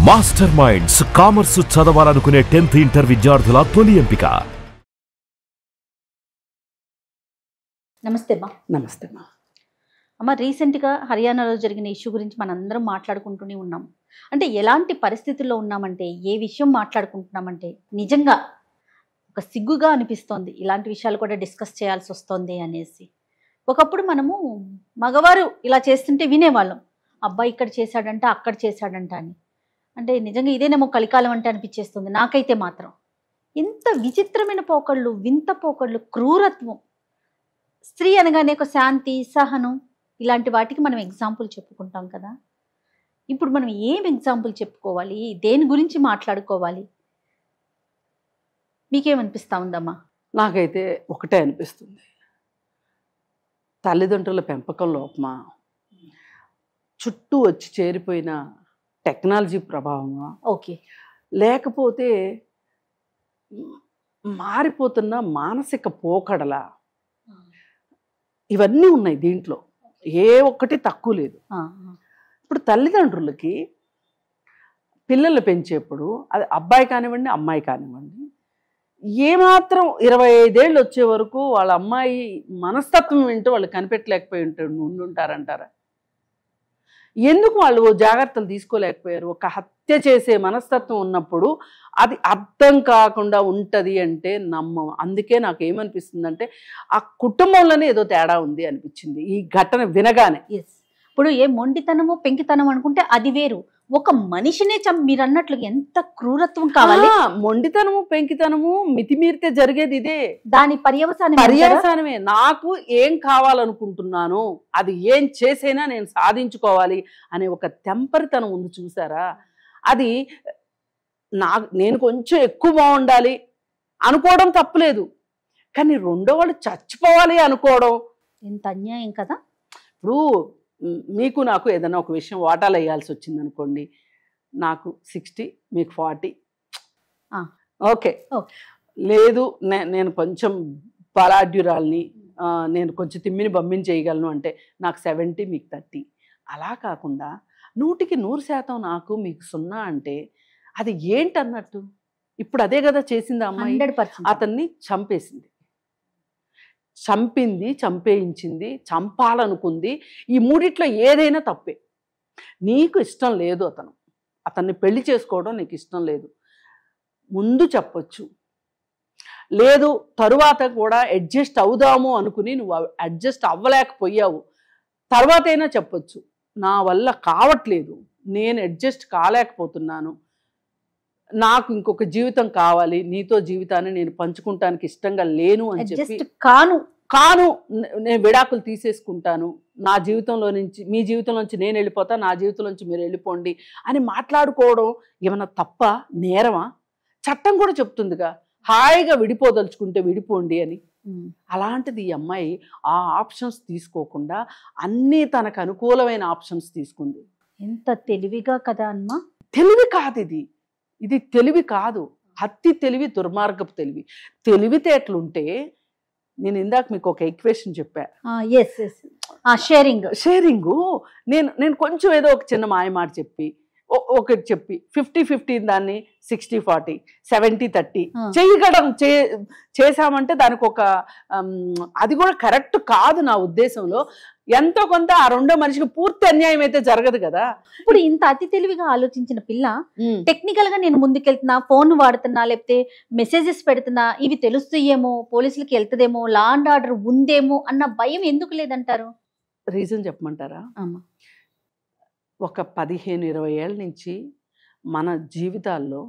Master minds commerce చదవాలనుకునే 10th inter విద్యార్థుల తొలి ఎంపిక. నమస్తే అమ్మా. నమస్తే అమ్మా. అమ్మ, రీసెంట్గా హర్యానాలో జరిగిన ఇష్యూ గురించి మనందరం మాట్లాడుకుంటూనే ఉన్నాం. అంటే ఎలాంటి పరిస్థితుల్లో ఉన్నామంటే, ఏ విషయం మాట్లాడుకుంటున్నామంటే నిజంగా ఒక సిగ్గుగా అనిపిస్తోంది. ఇలాంటి విషయాలు కూడా డిస్కస్ చేయాల్సి వస్తుంది అనేసి. ఒకప్పుడు మనము మగవారు ఇలా చేస్తుంటే వినేవాళ్ళం, అబ్బాయి ఇక్కడ చేశాడంట, అక్కడ చేశాడంట అని. అంటే నిజంగా ఇదేనేమో కలికాలం అంటే అనిపించేస్తుంది నాకైతే మాత్రం. ఇంత విచిత్రమైన పోకళ్ళు, వింత పోకళ్ళు, క్రూరత్వం. స్త్రీ అనగానే ఒక శాంతి, సహనం, ఇలాంటి వాటికి మనం ఎగ్జాంపుల్ చెప్పుకుంటాం కదా. ఇప్పుడు మనం ఏం ఎగ్జాంపుల్ చెప్పుకోవాలి, దేని గురించి మాట్లాడుకోవాలి? మీకేమనిపిస్తా ఉందమ్మా? నాకైతే ఒకటే అనిపిస్తుంది, తల్లిదండ్రుల పెంపకం లోపమా, చుట్టూ వచ్చి చేరిపోయిన టెక్నాలజీ ప్రభావమా, ఓకే, లేకపోతే మారిపోతున్న మానసిక పోకడల, ఇవన్నీ ఉన్నాయి దీంట్లో. ఏ ఒక్కటి తక్కువ లేదు. ఇప్పుడు తల్లిదండ్రులకి పిల్లలు పెంచేప్పుడు, అది అబ్బాయి కానివ్వండి, అమ్మాయి కానివ్వండి, ఏమాత్రం 25 ఏళ్ళు వచ్చే వరకు వాళ్ళ అమ్మాయి మనస్తత్వం ఏంటో వాళ్ళు కనిపెట్టలేకపోయి ఉండుంటారంటారా? ఎందుకు వాళ్ళు జాగ్రత్తలు తీసుకోలేకపోయారు? ఒక హత్య చేసే మనస్తత్వం ఉన్నప్పుడు అది అర్థం కాకుండా ఉంటుంది అంటే నమ్మం. అందుకే నాకు ఏమనిపిస్తుందంటే, ఆ కుటుంబంలోనే ఏదో తేడా ఉంది అనిపించింది ఈ ఘటన వినగానే. ఇప్పుడు ఏ మొండితనము, పెంకితనం అనుకుంటే అది వేరు. ఒక మనిషినే మీరు అన్నట్లు ఎంత క్రూరత్వం కావాలి. మొండితనము, పెంకితనము మితిమీరితే జరిగేది ఇదే. దాని పర్యవసానమే. నాకు ఏం కావాలనుకుంటున్నాను, అది ఏం చేసైనా నేను సాధించుకోవాలి అనే ఒక తెంపరితనం ఉంది చూసారా? అది నేను కొంచెం ఎక్కువ బాగుండాలి అనుకోవడం తప్పులేదు, కానీ రెండో వాళ్ళు చచ్చిపోవాలి అనుకోవడం ఎంత అన్యాయం కదా. ఇప్పుడు మీకు నాకు ఏదైనా ఒక విషయం వాటాలు వేయాల్సి వచ్చింది అనుకోండి, నాకు 60, మీకు 40, ఓకే. లేదు నేను కొంచెం బలాఢ్యురాల్ని, నేను కొంచెం తిమ్మిని బమ్మిని చేయగలను అంటే నాకు 70, మీకు 30. అలా కాకుండా 100కి 100% నాకు మీకు 0 అంటే అది ఏంటన్నట్టు? ఇప్పుడు అదే కదా చేసింది అమ్మాయి. 100% అతన్ని చంపేసింది, చంపింది, చంపేయించింది, చంపాలనుకుంది. ఈ మూడిట్లో ఏదైనా తప్పే. నీకు ఇష్టం లేదు, అతన్ని పెళ్లి చేసుకోవడం నీకు ఇష్టం లేదు, ముందు చెప్పొచ్చు. లేదు తరువాత కూడా అడ్జస్ట్ అవుదాము అనుకుని నువ్వు అడ్జస్ట్ అవ్వలేకపోయావు, తర్వాత అయినా చెప్పొచ్చు, నా వల్ల కావట్లేదు, నేను అడ్జస్ట్ కాలేకపోతున్నాను, నాకు ఇంకొక జీవితం కావాలి, నీతో జీవితాన్ని నేను పంచుకుంటానికి ఇష్టంగా లేను అని చెప్పి, కాను నేను విడాకులు తీసేసుకుంటాను, నా జీవితంలో నుంచి మీ జీవితంలో నుంచి నేను వెళ్ళిపోతా, నా జీవితంలో నుంచి మీరు వెళ్ళిపోండి అని మాట్లాడుకోవడం ఏమన్నా తప్ప, నేరమా? చట్టం కూడా చెప్తుందిగా, హాయిగా విడిపోదలుచుకుంటే విడిపోండి అని. అలాంటిది ఈ అమ్మాయి ఆ ఆప్షన్స్ తీసుకోకుండా అన్నీ తనకు అనుకూలమైన ఆప్షన్స్ తీసుకుంది. ఎంత తెలివిగా కదా అమ్మా. తెలివి కాదు ఇది తెలివి కాదు, అతి తెలివి, దుర్మార్గపు తెలివి. తెలివితేటలుంటే, నేను ఇందాక మీకు ఒక ఈక్వేషన్ చెప్పా, షేరింగ్. నేను కొంచెం ఏదో ఒక చిన్న మాయమాట చెప్పి, ఒకటి చెప్పి 50-50 దాన్ని 60-40, 70-30 చేయగడం చేశామంటే దానికి ఒక అది కూడా కరెక్ట్ కాదు నా ఉద్దేశంలో. ఎంతో కొంత ఆ రెండో మనిషికి పూర్తి అన్యాయం అయితే జరగదు కదా. ఇప్పుడు ఇంత అతి తెలివిగా ఆలోచించిన పిల్ల టెక్నికల్ గా నేను ముందుకెళ్తున్నా, ఫోన్ వాడుతున్నా, లేకపోతే మెసేజెస్ పెడుతున్నా, ఇవి తెలుస్తాయేమో, పోలీసులకి వెళ్తుందేమో, లా అండ్ ఆర్డర్ ఉందేమో అన్న భయం ఎందుకు లేదంటారు? రీజన్ చెప్పమంటారా? ఒక 15-20 ఏళ్ళ నుంచి మన జీవితాల్లో,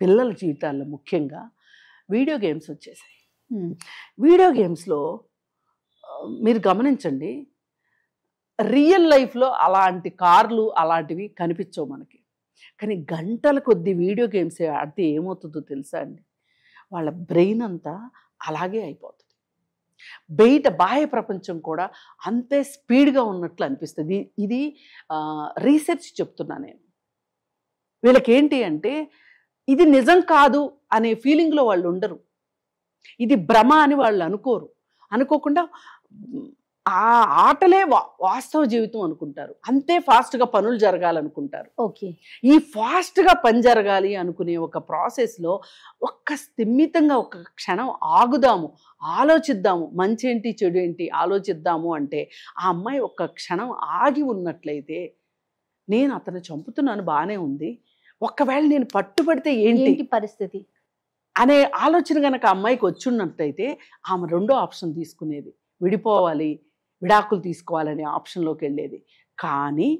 పిల్లల జీవితాల్లో ముఖ్యంగా వీడియో గేమ్స్ వచ్చేసాయి. వీడియో గేమ్స్లో మీరు గమనించండి, రియల్ లైఫ్లో అలాంటి కార్లు అలాంటివి కనిపించవు మనకి, కానీ గంటల కొద్ది వీడియో గేమ్స్ ఆడితే ఏమవుతుందో తెలుసా అండి? వాళ్ళ బ్రెయిన్ అంతా అలాగే అయిపోతుంది. బయట బాహ్య ప్రపంచం కూడా అంతే స్పీడ్గా ఉన్నట్లు అనిపిస్తుంది. ఇది రీసెర్చ్ చెప్తున్నా నేను. వీళ్ళకి ఏంటి అంటే, ఇది నిజం కాదు అనే ఫీలింగ్లో వాళ్ళు ఉండరు, ఇది భ్రమ అని వాళ్ళు అనుకోకుండా ఆ ఆటలే వాస్తవ జీవితం అనుకుంటారు. అంతే ఫాస్ట్గా పనులు జరగాలనుకుంటారు. ఓకే. ఈ ఫాస్ట్గా పని జరగాలి అనుకునే ఒక ప్రాసెస్లో ఒక్క స్థిమితంగా ఒక క్షణం ఆగుదాము, ఆలోచిద్దాము, మంచి ఏంటి చెడు ఏంటి ఆలోచిద్దాము అంటే ఆ అమ్మాయి ఒక్క క్షణం ఆగి ఉన్నట్లయితే, నేను అతను చంపుతున్నాను బాగానే ఉంది, ఒక్కవేళ నేను పట్టుబడితే ఏంటి పరిస్థితి అనే ఆలోచన కనుక అమ్మాయికి వచ్చున్నట్టయితే ఆమె రెండో ఆప్షన్ తీసుకునేది, విడిపోవాలి, విడాకులు తీసుకోవాలనే ఆప్షన్లోకి వెళ్ళేది. కానీ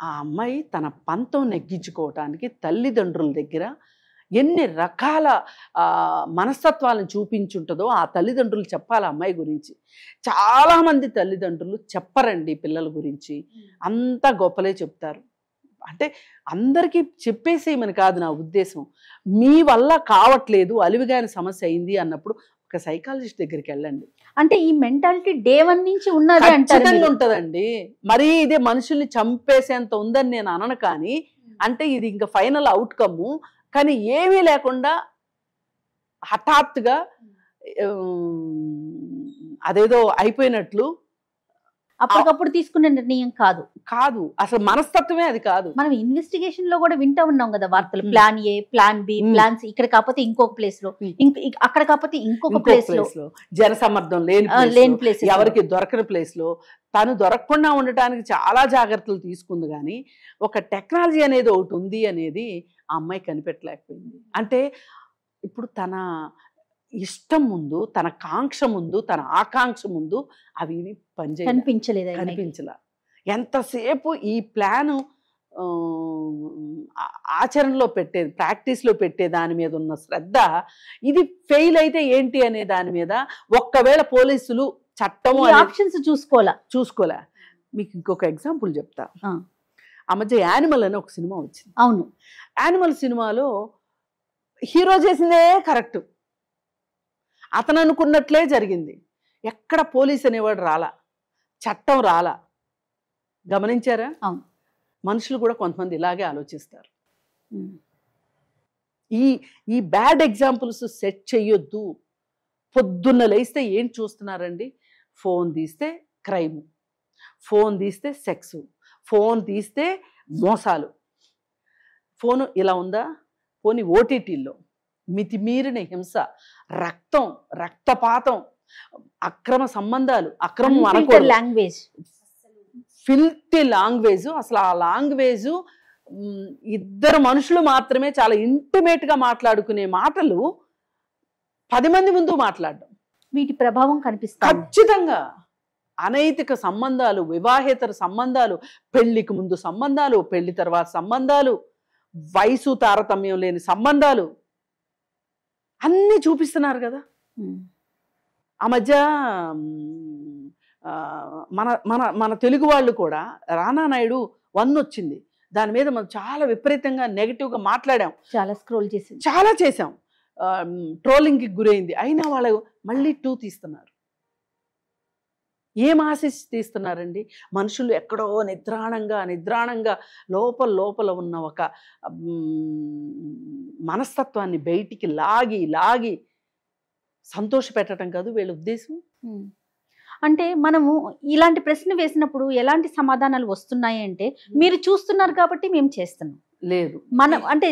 ఆ అమ్మాయి తన పంతం నెగ్గించుకోవటానికి తల్లిదండ్రుల దగ్గర ఎన్ని రకాల మనస్తత్వాలను చూపించుంటుందో ఆ తల్లిదండ్రులు చెప్పాలి అమ్మాయి గురించి. చాలామంది తల్లిదండ్రులు చెప్పరండి పిల్లల గురించి, అంతా గొప్పలే చెప్తారు. అంటే అందరికీ చెప్పేసేయమని కాదు నా ఉద్దేశం. మీ వల్ల కావట్లేదు, అలివిగాని సమస్య అయింది అన్నప్పుడు ఒక సైకాలజిస్ట్ దగ్గరికి వెళ్ళండి. అంటే ఈ మెంటాలిటీ డే 1 నుంచి ఉన్నది ఖచ్చితంగా ఉంటుందండి. మరీ ఇదే మనుషుల్ని చంపేసేంత ఉందని నేను అనను, కానీ అంటే ఇది ఇంకా ఫైనల్ అవుట్కమ్. కానీ ఏమీ లేకుండా హఠాత్తుగా అదేదో అయిపోయినట్లు అప్పటికప్పుడు తీసుకునే నిర్ణయం కాదు కాదు, అసలు మనస్తత్వమే అది కాదు. మనం ఇన్వెస్టిగేషన్ లో కూడా వింటా ఉన్నాం కదా వార్తలు, plan A, plan B, plan C, ఇక్కడ కాకపోతే ఇంకొక ప్లేస్ లో, అక్కడ కాకపోతే ఇంకొక ప్లేస్ లో, జనసమ్మర్దం లేని ప్లేస్, ఎవరికి దొరకని ప్లేస్ లో తను దొరకకుండా ఉండటానికి చాలా జాగ్రత్తలు తీసుకుంది. కానీ ఒక టెక్నాలజీ అనేది ఒకటి ఉంది అనేది ఆ అమ్మాయి కనిపెట్టలేకపోయింది. అంటే ఇప్పుడు తన ఇష్టం ముందు, తన కాంక్ష ముందు, తన ఆకాంక్ష ముందు అవి కనిపించలే. ఎంతసేపు ఈ ప్లాను ఆచరణలో పెట్టేది, ప్రాక్టీస్లో పెట్టే దాని మీద ఉన్న శ్రద్ధ, ఇది ఫెయిల్ అయితే ఏంటి అనే దాని మీద ఒక్కవేళ పోలీసులు చట్టము ఆప్షన్స్ చూసుకోలే. మీకు ఇంకొక ఎగ్జాంపుల్ చెప్తా. ఆ మధ్య యానిమల్ అని ఒక సినిమా వచ్చింది. అవును, యానిమల్ సినిమాలో హీరో చేసిందే కరెక్ట్, అతను అనుకున్నట్లే జరిగింది. ఎక్కడ పోలీస్ అనేవాడు రాలా, చట్టం రాలా. గమనించారా? మనుషులు కూడా కొంతమంది ఇలాగే ఆలోచిస్తారు. ఈ బ్యాడ్ ఎగ్జాంపుల్స్ సెట్ చెయ్యొద్దు. పొద్దున్న లేస్తే ఏం చూస్తున్నారండి? ఫోన్ తీస్తే క్రైమ్, ఫోన్ తీస్తే సెక్స్, ఫోన్ తీస్తే మోసాలు. ఫోను ఇలా ఉందా, పోనీ ఓటీటీల్లో మితిమీరిన హింస, రక్తం, రక్తపాతం, అక్రమ సంబంధాలు, అక్రమం అనకూడదు, లాంగ్వేజ్, ఫిల్తీ లాంగ్వేజ్. అసలు ఆ లాంగ్వేజ్ ఇద్దరు మనుషులు మాత్రమే చాలా ఇంటిమేట్గా మాట్లాడుకునే మాటలు 10 మంది ముందు మాట్లాడడం, వీటి ప్రభావం కనిపిస్తుంది ఖచ్చితంగా. అనైతిక సంబంధాలు, వివాహేతర సంబంధాలు, పెళ్లికి ముందు సంబంధాలు, పెళ్లి తర్వాత సంబంధాలు, వయసు తారతమ్యం లేని సంబంధాలు అన్నీ చూపిస్తున్నారు కదా. ఆ మధ్య మన మన మన తెలుగు వాళ్ళు కూడా రానా నాయుడు 1 వచ్చింది, దాని మీద మనం చాలా విపరీతంగా నెగిటివ్గా మాట్లాడాం, చాలా చేసాం, ట్రోలింగ్కి గురైంది. అయినా వాళ్ళు మళ్ళీ 2 తీస్తున్నారు. ఏం ఆశించి తీస్తున్నారండి? మనుషులు ఎక్కడో నిద్రాణంగా లోపల ఉన్న ఒక మనస్తత్వాన్ని బయటికి లాగి సంతోష పెట్టడం కాదు వీళ్ళ ఉద్దేశం. అంటే మనము ఇలాంటి ప్రశ్న వేసినప్పుడు ఎలాంటి సమాధానాలు వస్తున్నాయి అంటే, మీరు చూస్తున్నారు కాబట్టి మేము చేస్తున్నాం, లేదు మనం అంటే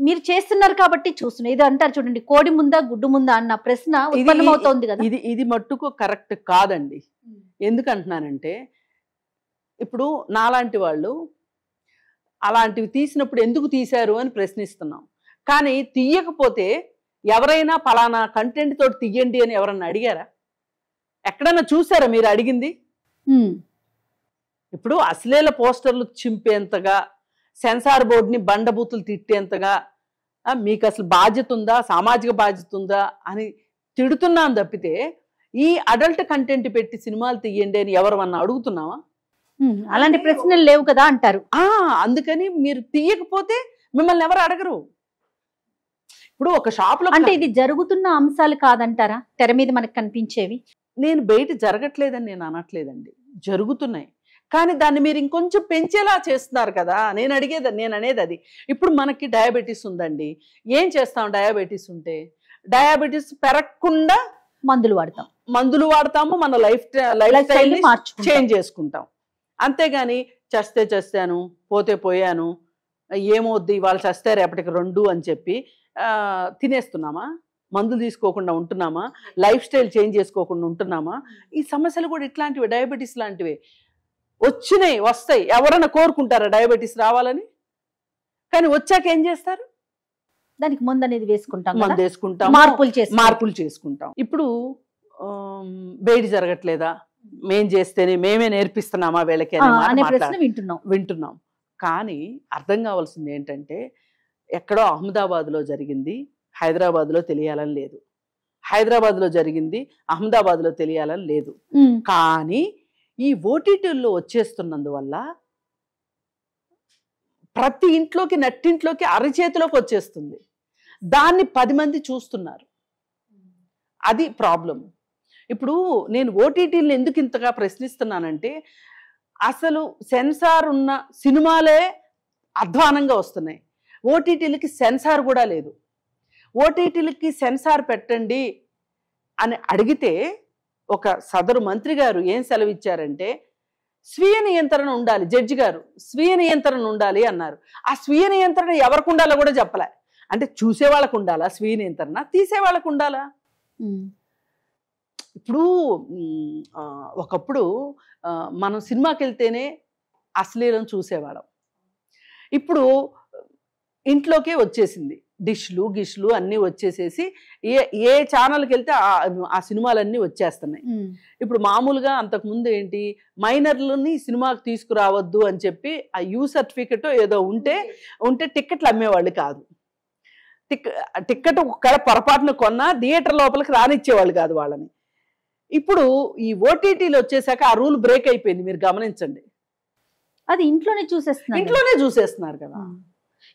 మీరు చేస్తున్నారు కాబట్టి చూస్తున్నాం. ఇది అంటారు చూడండి, కోడి ముందా గుడ్డు ముందా అన్న ప్రశ్న ఉత్పన్నమవుతోంది కదా. ఇది మట్టుకు కరెక్ట్ కాదండి. ఎందుకంటున్నానంటే, ఇప్పుడు నాలాంటి వాళ్ళు అలాంటివి తీసినప్పుడు ఎందుకు తీశారు అని ప్రశ్నిస్తున్నాం. కానీ తీయకపోతే ఎవరైనా పలానా కంటెంట్ తోటి తీయండి అని ఎవరన్నా అడిగారా? ఎక్కడన్నా చూసారా మీరు అడిగింది? ఇప్పుడు అశ్లీల పోస్టర్లు చింపేంతగా, సెన్సార్ బోర్డుని బండబూతులు తిట్టేంతగా మీకు అసలు బాధ్యత ఉందా, సామాజిక బాధ్యత ఉందా అని తిడుతున్నాను తప్పితే, ఈ అడల్ట్ కంటెంట్ పెట్టి సినిమాలు తీయండి అని ఎవరన్నా అడుగుతున్నావా? అలాంటి ప్రశ్నలు లేవు కదా అంటారు. అందుకని మీరు తీయకపోతే మిమ్మల్ని ఎవరు అడగరు. ఇప్పుడు ఒక షాప్లో అంటే ఇది జరుగుతున్న అంశాలు కాదంటారా తెర మీద మనకు కనిపించేవి? నేను బయట జరగట్లేదని నేను అనట్లేదండి, జరుగుతున్నాయి. కానీ దాన్ని మీరు ఇంకొంచెం పెంచేలా చేస్తున్నారు కదా. నేను అనేది అది. ఇప్పుడు మనకి డయాబెటీస్ ఉందండి, ఏం చేస్తాం? డయాబెటీస్ ఉంటే డయాబెటీస్ పెరగకుండా మందులు వాడతాము, మన లైఫ్ స్టైల్ చేంజ్ చేసుకుంటాం. అంతేగాని చేస్తాను, పోతే పోయాను, ఏమవుద్ది ఇవాళ చేస్తే రేపటికి 2 అని చెప్పి తినేస్తున్నామా? మందులు తీసుకోకుండా ఉంటున్నామా? లైఫ్ స్టైల్ చేంజ్ చేసుకోకుండా ఉంటున్నామా? ఈ సమస్యలు కూడా ఇట్లాంటివి, డయాబెటీస్ లాంటివి వస్తాయి. ఎవరైనా కోరుకుంటారా డయాబెటీస్ రావాలని? కానీ వచ్చాక ఏం చేస్తారు? దానికి మందు అనేది వేసుకుంటాం, మార్పులు చేసుకుంటాం. ఇప్పుడు వేడి జరగట్లేదా, మేమే నేర్పిస్తున్నామా వీళ్ళకి వింటున్నాం. కానీ అర్థం కావాల్సింది ఏంటంటే, ఎక్కడో అహ్మదాబాద్లో జరిగింది హైదరాబాద్లో తెలియాలని లేదు, హైదరాబాద్లో జరిగింది అహ్మదాబాద్లో తెలియాలని లేదు. కానీ ఈ ఓటీటీల్లో వచ్చేస్తున్నందువల్ల ప్రతి ఇంట్లోకి, నట్టింట్లోకి, అరచేతిలోకి వచ్చేస్తుంది. దాన్ని 10 మంది చూస్తున్నారు. అది ప్రాబ్లం. ఇప్పుడు నేను ఓటీటీలను ఎందుకు ఇంతగా ప్రశ్నిస్తున్నానంటే, అసలు సెన్సార్ ఉన్న సినిమాలే అధ్వానంగా వస్తున్నాయి. ఓటీటీలకి సెన్సార్ కూడా లేదు. ఓటీటీలకి సెన్సార్ పెట్టండి అని అడిగితే ఒక సదరు మంత్రి గారు ఏం సెలవిచ్చారంటే, స్వీయ నియంత్రణ ఉండాలి, జడ్జి గారు స్వీయ నియంత్రణ ఉండాలి అన్నారు. ఆ స్వీయ నియంత్రణ ఎవరికి ఉండాలో కూడా చెప్పలే. అంటే చూసే వాళ్ళకు ఉండాలా స్వీయ నియంత్రణ, తీసే వాళ్ళకు ఉండాలా? ఇప్పుడు ఒకప్పుడు మనం సినిమాకి వెళ్తేనే అశ్లీలం చూసేవాళ్ళం. ఇప్పుడు ఇంట్లోకే వచ్చేసింది, డిష్లు అన్నీ వచ్చేసేసి ఏ ఛానల్కి వెళ్తే ఆ సినిమాలన్నీ వచ్చేస్తున్నాయి. ఇప్పుడు మామూలుగా అంతకుముందు ఏంటి, మైనర్లని సినిమాకి తీసుకురావద్దు అని చెప్పి ఆ యూ సర్టిఫికెట్ ఏదో ఉంటే టిక్కెట్లు అమ్మేవాళ్ళు కాదు. టిక్కెట్ ఒక్కడ పొరపాటున కొన్నా థియేటర్ లోపలికి రానిచ్చేవాళ్ళు కాదు వాళ్ళని. ఇప్పుడు ఈ ఓటీటీలు వచ్చేసాక ఆ రూల్ బ్రేక్ అయిపోయింది. మీరు గమనించండి, అది ఇంట్లోనే చూసేస్తున్నారు కదా.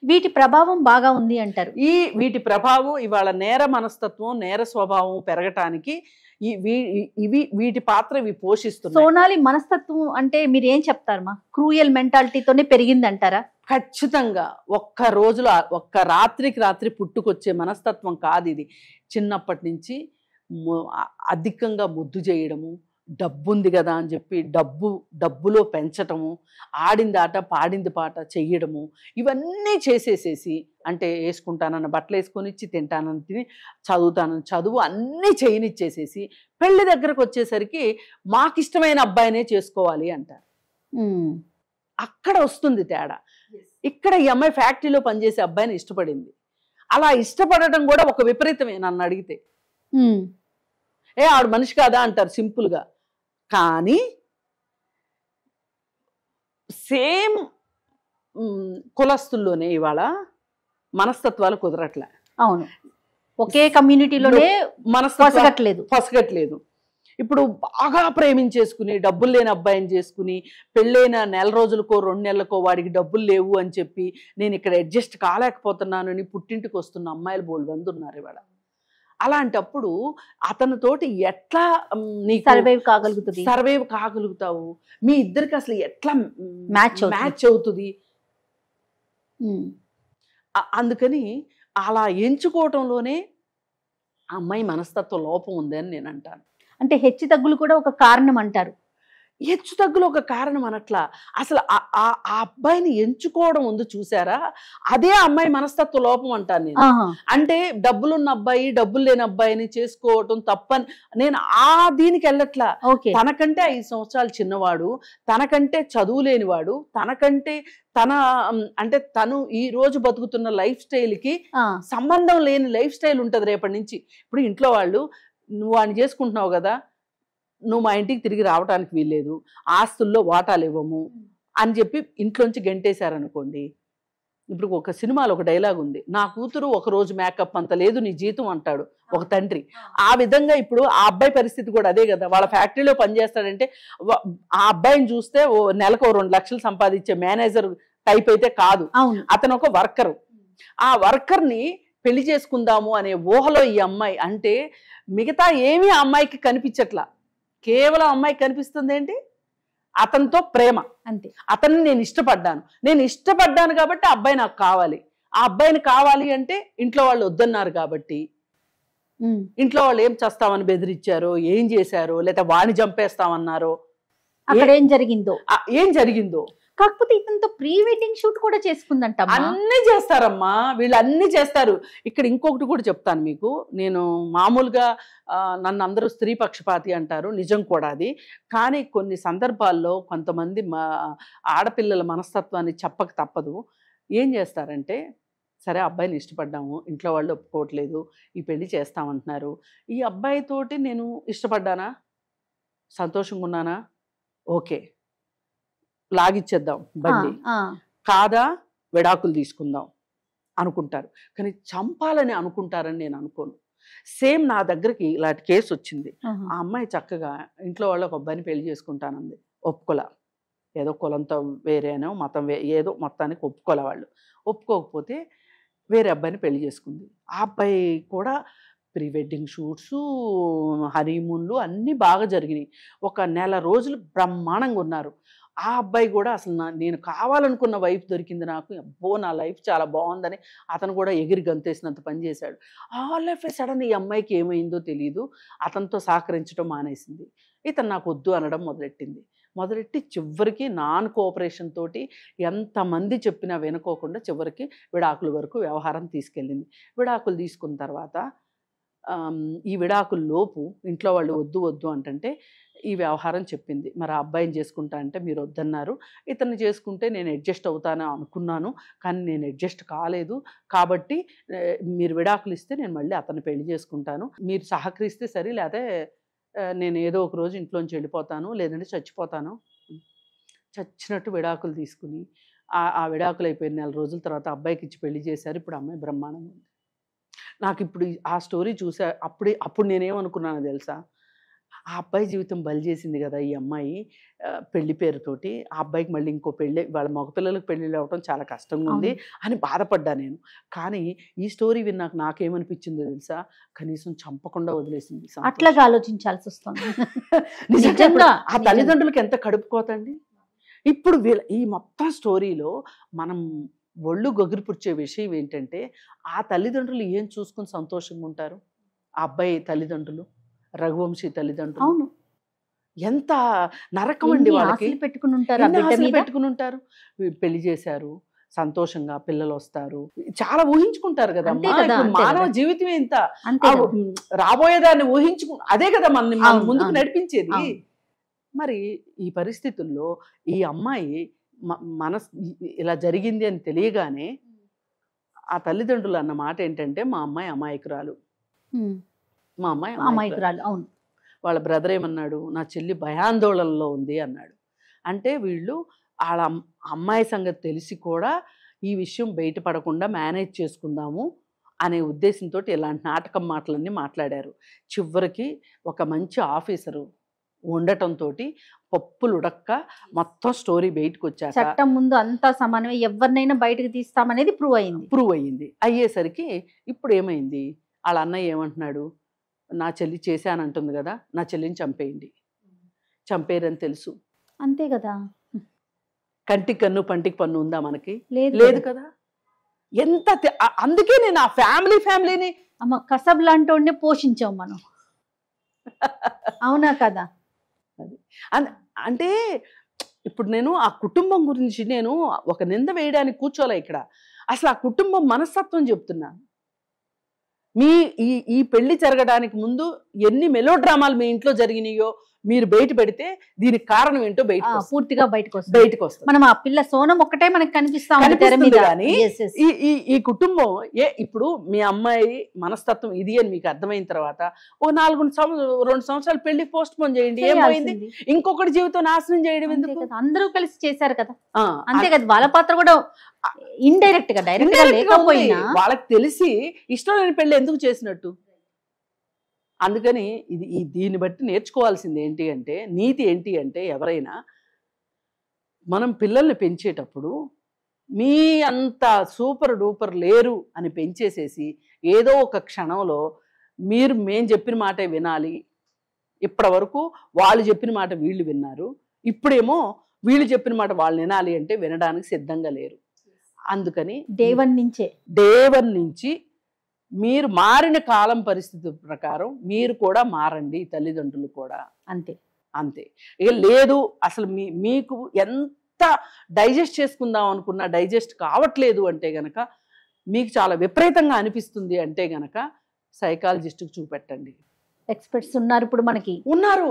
వీటి ప్రభావం బాగా ఉంది అంటారు. వీటి ప్రభావం ఇవాళ నేర మనస్తత్వం, నేర స్వభావం పెరగటానికి వీటి పాత్ర ఇవి పోషిస్తున్నాయి. సోనాలి మనస్తత్వం అంటే మీరు ఏం చెప్తారు? క్రూయల్ మెంటాలిటీతోనే పెరిగింది అంటారా? ఖచ్చితంగా. ఒక్క రాత్రికి రాత్రి పుట్టుకొచ్చే మనస్తత్వం కాదు ఇది. చిన్నప్పటి నుంచి అధికంగా ముద్దు చేయడము, డబ్బుంది కదా అని చెప్పి డబ్బులో పెంచటము, ఆడింది ఆట పాడింది పాట చెయ్యడము, ఇవన్నీ చేసేసేసి, అంటే వేసుకుంటానన్న బట్టలు వేసుకొని ఇచ్చి, తింటానని తిని, చదువుతానని చదువు అన్నీ చేయనిచ్చేసేసి పెళ్లి దగ్గరకు వచ్చేసరికి మాకిష్టమైన అబ్బాయినే చేసుకోవాలి అంటారు. అక్కడ వస్తుంది తేడా. ఇక్కడ ఈ అమ్మాయి ఫ్యాక్టరీలో పనిచేసే అబ్బాయిని ఇష్టపడింది. అలా ఇష్టపడటం కూడా ఒక విపరీతమే నన్ను అడిగితే. ఆడు మనిషి కాదా అంటారు సింపుల్గా. కానీ సేమ్ కులస్తుల్లోనే ఇవాళ మనస్తత్వాలు కుదరట్లే. అవును, ఒకే కమ్యూనిటీలోనే పొసగట్లేదు. ఇప్పుడు బాగా ప్రేమించేసుకుని డబ్బులు లేని అబ్బాయిని చేసుకుని పెళ్ళైన 1 రోజులకో 2 నెలలకో వాడికి డబ్బులు లేవు అని చెప్పి నేను ఇక్కడ అడ్జస్ట్ కాలేకపోతున్నాను అని పుట్టింటికి వస్తున్న అమ్మాయిలు బోల్డ్ మంది ఉన్నారు ఇవాళ. అలాంటప్పుడు అతనితోటి ఎట్లా నీకు సర్వైవ్ కాగలుగుతావు? మీ ఇద్దరికి అసలు ఎట్లా మ్యాచ్ అవుతుంది? అందుకని అలా ఎంచుకోవటంలోనే అమ్మాయి మనస్తత్వ లోపం ఉందని నేను అంటాను. అంటే హెచ్చు తగ్గులు కూడా ఒక కారణం అంటారు. హెచ్చు తగ్గులు ఒక కారణం అనట్లా, అసలు ఆ అబ్బాయిని ఎంచుకోవడం ఉంది చూసారా, అదే అమ్మాయి మనస్తత్వ లోపం అంటాను నేను. అంటే డబ్బులున్న అబ్బాయి డబ్బులు లేని అబ్బాయిని చేసుకోవటం తప్పని నేను దీనికి వెళ్ళట్లా. తనకంటే 5 సంవత్సరాలు చిన్నవాడు, తనకంటే చదువు లేనివాడు, తను ఈ రోజు బతుకుతున్న లైఫ్ స్టైల్కి సంబంధం లేని లైఫ్ స్టైల్ ఉంటుంది రేపటి నుంచి. ఇప్పుడు ఇంట్లో వాళ్ళు, నువ్వు వాడిని చేసుకుంటున్నావు కదా, నువ్వు మా ఇంటికి తిరిగి రావడానికి వీల్లేదు, ఆస్తుల్లో వాటాలు ఇవ్వము అని చెప్పి ఇంట్లోంచి గెంటేశారనుకోండి. ఇప్పుడు ఒక సినిమాలో ఒక డైలాగ్ ఉంది, నా కూతురు ఒక రోజు మేకప్ అంత లేదు నీ జీతం అంటాడు ఒక తండ్రి. ఆ విధంగా ఇప్పుడు ఆ అబ్బాయి పరిస్థితి కూడా అదే కదా. వాళ్ళ ఫ్యాక్టరీలో పనిచేస్తాడంటే ఆ అబ్బాయిని చూస్తే నెలకు 2 లక్షలు సంపాదించే మేనేజర్ టైప్ అయితే కాదు, అతను ఒక వర్కరు. ఆ వర్కర్ని పెళ్లి చేసుకుందాము అనే ఊహలో ఈ అమ్మాయి, అంటే మిగతా ఏమీ ఆ అమ్మాయికి కనిపించట్లా, కేవలం అమ్మాయికి కనిపిస్తుంది ఏంటి, అతనితో ప్రేమ అంతే. అతన్ని నేను ఇష్టపడ్డాను కాబట్టి ఆ అబ్బాయి నాకు కావాలి, ఆ అబ్బాయిని కావాలి అంటే ఇంట్లో వాళ్ళు వద్దన్నారు కాబట్టి ఇంట్లో వాళ్ళు ఏం చేస్తామని బెదిరించారో, ఏం చేశారో, లేదా వాణ్ణి చంపేస్తామన్నారో, అక్కడ ఏం జరిగిందో ఏం జరిగిందో. కాకపోతే ఇతనితో ప్రీ వెడ్డింగ్ షూట్ కూడా చేసుకుందంట. అన్ని చేస్తారమ్మా, వీళ్ళు అన్ని చేస్తారు. ఇక్కడ ఇంకొకటి కూడా చెప్తాను మీకు. నేను మామూలుగా నన్ను అందరూ స్త్రీ పక్షపాతి అంటారు, నిజం కూడా అది. కానీ కొన్ని సందర్భాల్లో కొంతమంది ఆడపిల్లల మనస్తత్వాన్ని చెప్పక తప్పదు. ఏం చేస్తారంటే, సరే అబ్బాయిని ఇష్టపడ్డాము, ఇంట్లో వాళ్ళు ఒప్పుకోవట్లేదు, ఈ పెళ్లి చేస్తామంటున్నారు, ఈ అబ్బాయితోటి నేను ఇష్టపడ్డానా, సంతోషంగా ఉన్నానా, ఓకే లాగిచ్చేద్దాం బండి, కాదా విడాకులు తీసుకుందాం అనుకుంటారు. కానీ చంపాలని అనుకుంటారని నేను అనుకోను. సేమ్ నా దగ్గరికి ఇలాంటి కేసు వచ్చింది. ఆ అమ్మాయి చక్కగా ఇంట్లో వాళ్ళు ఒక అబ్బాయిని పెళ్లి చేసుకుంటానంది, ఒప్పుకోలే. ఏదో కులంతో వేరేనో మతం ఏదో మొత్తానికి ఒప్పుకోలే. వాళ్ళు ఒప్పుకోకపోతే వేరే అబ్బాయిని పెళ్లి చేసుకుంది. ఆ అబ్బాయి కూడా ప్రీ వెడ్డింగ్ షూట్స్, హనీమూన్లు అన్నీ బాగా జరిగినాయి. ఒక నెల రోజులు బ్రహ్మాండంగా ఉన్నారు. ఆ అబ్బాయి కూడా అసలు నేను కావాలనుకున్న వైఫ్ దొరికింది నాకు, అబ్బో నా లైఫ్ చాలా బాగుందని అతను కూడా ఎగిరి గంతేసినంత పని చేశాడు. ఆల్ ఆఫ్ ఏ సడన్ ఈ అమ్మాయికి ఏమైందో తెలియదు, అతనితో సహకరించడం మానేసింది. ఇతను నాకు వద్దు అనడం మొదలెట్టి చివరికి నాన్ కోఆపరేషన్ తోటి ఎంతమంది చెప్పినా వినుకోకుండా చివరికి విడాకుల వరకు వ్యవహారం తీసుకెళ్ళింది. విడాకులు తీసుకున్న తర్వాత ఈ విడాకుల లోపు ఇంట్లో వాళ్ళు వద్దు వద్దు అంటే ఈ వ్యవహారం చెప్పింది. మరి ఆ అబ్బాయిని చేసుకుంటా అంటే మీరు వద్దన్నారు, ఇతన్ని చేసుకుంటే నేను అడ్జస్ట్ అవుతాను అనుకున్నాను, కానీ నేను అడ్జస్ట్ కాలేదు, కాబట్టి మీరు విడాకులు ఇస్తే నేను మళ్ళీ అతన్ని పెళ్లి చేసుకుంటాను, మీరు సహకరిస్తే సరే, లేకపోతే నేను ఏదో ఒక రోజు ఇంట్లోంచి వెళ్ళిపోతాను, లేదంటే చచ్చిపోతాను. చచ్చినట్టు విడాకులు తీసుకుని ఆ విడాకులు అయిపోయిన నెల రోజుల తర్వాత అబ్బాయికి ఇచ్చి పెళ్లి చేశారు. ఇప్పుడు అమ్మాయి బ్రహ్మాండంగా ఉంది. నాకు ఇప్పుడు ఆ స్టోరీ చూసా, అప్పుడు నేనేమనుకున్నానో తెలుసా, ఆ అబ్బాయి జీవితం బలి చేసింది కదా ఈ అమ్మాయి పెళ్లి పేరుతోటి, ఆ అబ్బాయికి మళ్ళీ ఇంకో పెళ్ళి, వాళ్ళ మగపిల్లలకు పెళ్ళిళ్ళు అవ్వటం చాలా కష్టంగా ఉంది అని బాధపడ్డా నేను. కానీ ఈ స్టోరీ విన్నాక నాకేమనిపించిందో తెలుసా, కనీసం చంపకుండా వదిలేసింది. అట్లాగా ఆలోచించాల్సి వస్తుంది నిజంగా. ఆ తల్లిదండ్రులకి ఎంత కడుపుకోతండి. ఇప్పుడు ఈ మొత్తం స్టోరీలో మనం ఒళ్ళు గొగిరిపుచ్చే విషయం ఏంటంటే, ఆ తల్లిదండ్రులు ఏం చూసుకుని సంతోషంగా ఉంటారు. ఆ అబ్బాయి తల్లిదండ్రులు, రఘువంశీ తల్లిదండ్రులు, అవును, ఎంత నరకం అండి వాళ్ళకి. పెట్టుకుని ఉంటారు. పెళ్లి చేశారు, సంతోషంగా పిల్లలు వస్తారు, చాలా ఊహించుకుంటారు కదా. మానవ జీవితమే ఇంత, రాబోయేదాన్ని అదే కదా మన ముందుకు నడిపించేది. మరి ఈ పరిస్థితుల్లో ఈ అమ్మాయి ఇలా జరిగింది అని తెలియగానే ఆ తల్లిదండ్రులు అన్న మాట ఏంటంటే, మా అమ్మాయి అమాయకురాలు, మా అమ్మాయి అమాయకురాలు. అవును. వాళ్ళ బ్రదర్ ఏమన్నాడు, నా చెల్లి భయాందోళనలో ఉంది అన్నాడు. అంటే వీళ్ళు వాళ్ళ అమ్మాయి సంగతి తెలిసి కూడా ఈ విషయం బయటపడకుండా మేనేజ్ చేసుకుందాము అనే ఉద్దేశంతో ఇలాంటి నాటకం మాటలన్నీ మాట్లాడారు. చివరికి ఒక మంచి ఆఫీసరు ఉండటంతో పప్పులు ఉడక్క మొత్తం స్టోరీ బయటకు వచ్చాక, చట్టం ముందు అంతా సమానమే, ఎవరినైనా బయటకు తీస్తామనేది ప్రూవ్ అయింది. అయ్యేసరికి ఇప్పుడు ఏమైంది, వాళ్ళ అన్నయ్య ఏమంటున్నాడు, నా చెల్లి చేశానంటుంది కదా, నా చెల్లిని చంపేయండి. చంపేరని తెలుసు, అంతే కదా. కంటికి కన్ను పంటికి పన్ను ఉందా మనకి? లేదు కదా. ఎంత అందుకే నేను ఆ ఫ్యామిలీని అమ్మ కసబ్ లాంటి పోషించాం మనం. అవునా కదా. అంటే ఇప్పుడు నేను ఆ కుటుంబం గురించి నేను ఒక నింద వేయడానికి కూర్చోలే ఇక్కడ, అసలు ఆ కుటుంబం మనస్తత్వం చెప్తున్నా. ఈ పెళ్లి జరగడానికి ముందు ఎన్ని మెలో డ్రామాలు మీ ఇంట్లో జరిగినాయో మీరు బయట పెడితే దీనికి కారణం ఏంటో పూర్తిగా బయటకు వస్తుంది. మనం ఆ పిల్ల సోనం ఒక్కటే మనకి కనిపిస్తుంది కానీ ఈ కుటుంబం ఇప్పుడు మీ అమ్మాయి మనస్తత్వం ఇది అని మీకు అర్థమైన తర్వాత ఓ 2 సంవత్సరాలు పెళ్లి పోస్ట్ పోన్ చేయండి, ఏమైంది? ఇంకొకటి జీవితం నాశనం చేయడం ఎందుకు? అందరూ కలిసి చేశారు కదా, అంతే కదా. వాళ్ళ పాత్ర కూడా ఇండైరెక్ట్ గా డైరెక్ట్ గా లేకపోయినా వాళ్ళకి తెలిసి ఇష్టం లేని పెళ్లి ఎందుకు చేసినట్టు. అందుకని దీన్ని బట్టి నేర్చుకోవాల్సింది ఏంటి అంటే, నీతి ఏంటి అంటే, ఎవరైనా మనం పిల్లల్ని పెంచేటప్పుడు మీ అంత సూపర్ డూపర్ లేరు అని పెంచేసేసి ఏదో ఒక క్షణంలో మేం చెప్పిన మాటే వినాలి, ఇప్పటి వరకు వాళ్ళు చెప్పిన మాట వీళ్ళు విన్నారు, ఇప్పుడేమో వీళ్ళు చెప్పిన మాట వాళ్ళు వినాలి అంటే వినడానికి సిద్ధంగా లేరు. అందుకని డే వన్ నుంచి మీరు మారిన కాలం పరిస్థితి ప్రకారం మీరు కూడా మారండి, తల్లిదండ్రులు కూడా. అంతే అంతే. ఇక లేదు అసలు మీకు ఎంత డైజెస్ట్ చేసుకుందాం అనుకున్నా డైజెస్ట్ కావట్లేదు అంటే గనక, మీకు చాలా విపరీతంగా అనిపిస్తుంది అంటే గనక సైకాలజిస్ట్కి చూపెట్టండి. ఎక్స్పర్ట్స్ ఉన్నారు ఇప్పుడు మనకి. ఉన్నారు.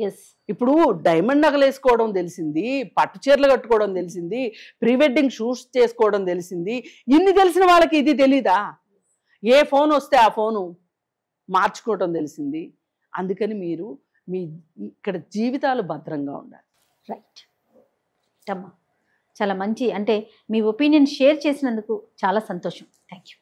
ఎస్. ఇప్పుడు డైమండ్ నగలు వేసుకోవడం తెలిసింది, పట్టు చీరలు కట్టుకోవడం తెలిసింది, ప్రీ వెడ్డింగ్ షూట్స్ చేసుకోవడం తెలిసింది. ఇన్ని తెలిసిన వాళ్ళకి ఇది తెలీదా? ఏ ఫోన్ వస్తే ఆ ఫోను మార్చుకోవడం తెలిసింది. అందుకని మీరు మీ ఇక్కడ జీవితాలు భద్రంగా ఉండాలి. రైట్ అమ్మా, చాలా మంచి, అంటే మీ ఒపీనియన్ షేర్ చేసినందుకు చాలా సంతోషం. Thank you.